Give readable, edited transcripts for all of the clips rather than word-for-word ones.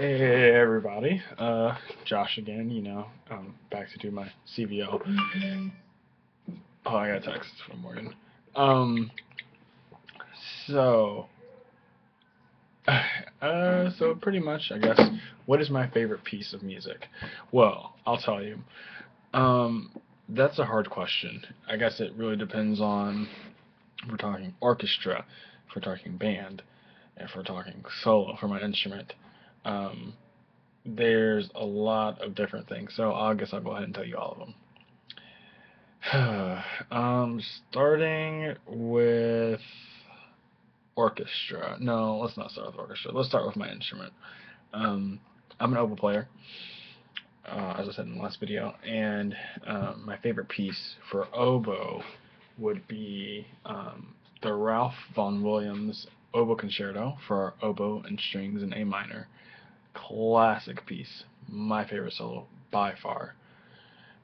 Hey everybody, Josh again, back to do my CVO. Oh, I got a text from Morgan. Um, so, so pretty much, I guess, what is my favorite piece of music? Well, I'll tell you. Um, that's a hard question. I guess it really depends on if we're talking orchestra, if we're talking band, if we're talking solo for my instrument. Um, there's a lot of different things, so I guess I'll go ahead and tell you all of them. Starting with orchestra. No, let's not start with orchestra. Let's start with my instrument. Um, I'm an oboe player, as I said in the last video, and my favorite piece for oboe would be the Ralph Vaughan Williams Oboe Concerto for oboe and strings in A minor. Classic piece. My favorite solo by far.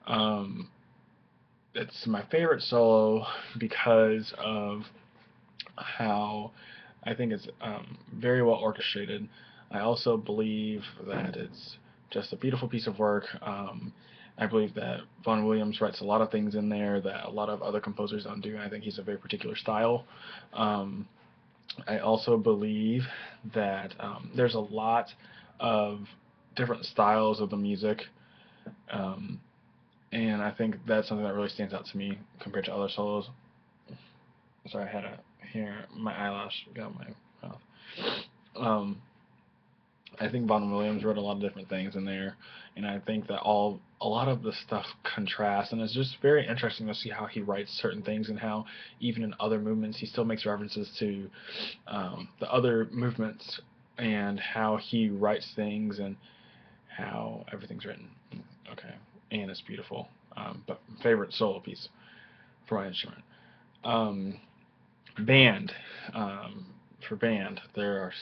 Um, it's my favorite solo because of how I think it's very well orchestrated. I also believe that it's just a beautiful piece of work. I believe that Vaughan Williams writes a lot of things in there that a lot of other composers don't do, and I think he's a very particular style. Um, I also believe that there's a lot of different styles of the music, um, and I think that's something that really stands out to me compared to other solos. Sorry, I had a here my eyelash got my mouth. Um, I think Vaughan Williams wrote a lot of different things in there, and I think that a lot of the stuff contrasts, and it's just very interesting to see how he writes certain things and how even in other movements he still makes references to the other movements and how he writes things and how everything's written. Okay, and it's beautiful. But favorite solo piece for my instrument. Um, band. Um, for band, there are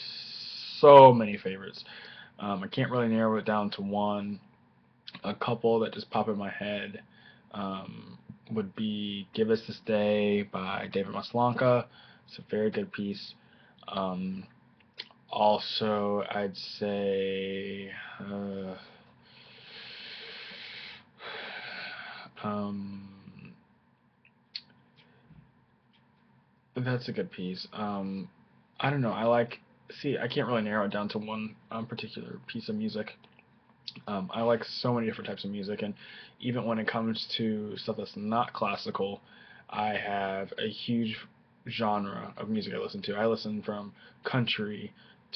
so many favorites. I can't really narrow it down to one. A couple that just pop in my head would be "Give Us This Day" by David Maslanka. It's a very good piece. Um, Also, I'd say um, that's a good piece. I don't know. See, I can't really narrow it down to one particular piece of music. I like so many different types of music, and even when it comes to stuff that's not classical, I have a huge genre of music I listen to. I listen from country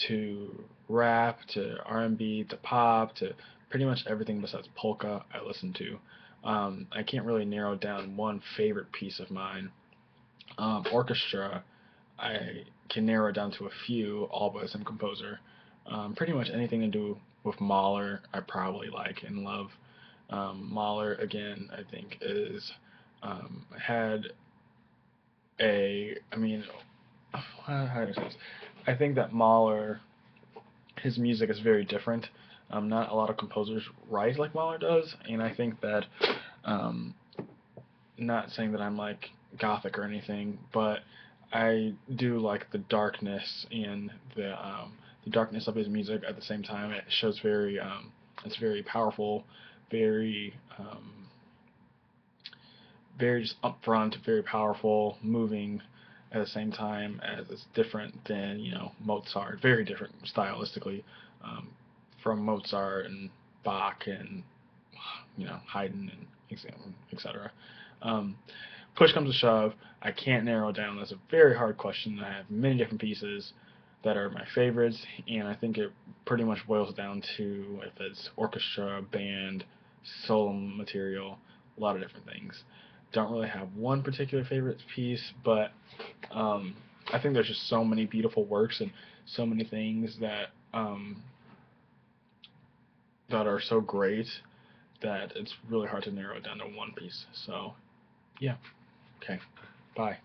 to rap to R&B to pop to pretty much everything besides polka I listen to. I can't really narrow down one favorite piece of mine. Orchestra, I can narrow it down to a few, all by the same composer. Pretty much anything to do with Mahler, I probably like and love. Mahler, again, I think is had I mean, how do I say this? I think that Mahler, his music is very different. Not a lot of composers write like Mahler does, and I think that, um, not saying that I'm like gothic or anything, but I do like the darkness and the darkness of his music at the same time. It shows it's very powerful, very very just upfront, very powerful, moving at the same time as it's different than Mozart. Very different stylistically um, from Mozart and Bach and Haydn and etc. Um, Push comes to shove, I can't narrow it down. That's a very hard question. I have many different pieces that are my favorites, and I think it pretty much boils down to if it's orchestra, band, solo material, a lot of different things. Don't really have one particular favorite piece, but um, I think there's just so many beautiful works and so many things that are so great that it's really hard to narrow it down to one piece. So, yeah. Okay. Bye.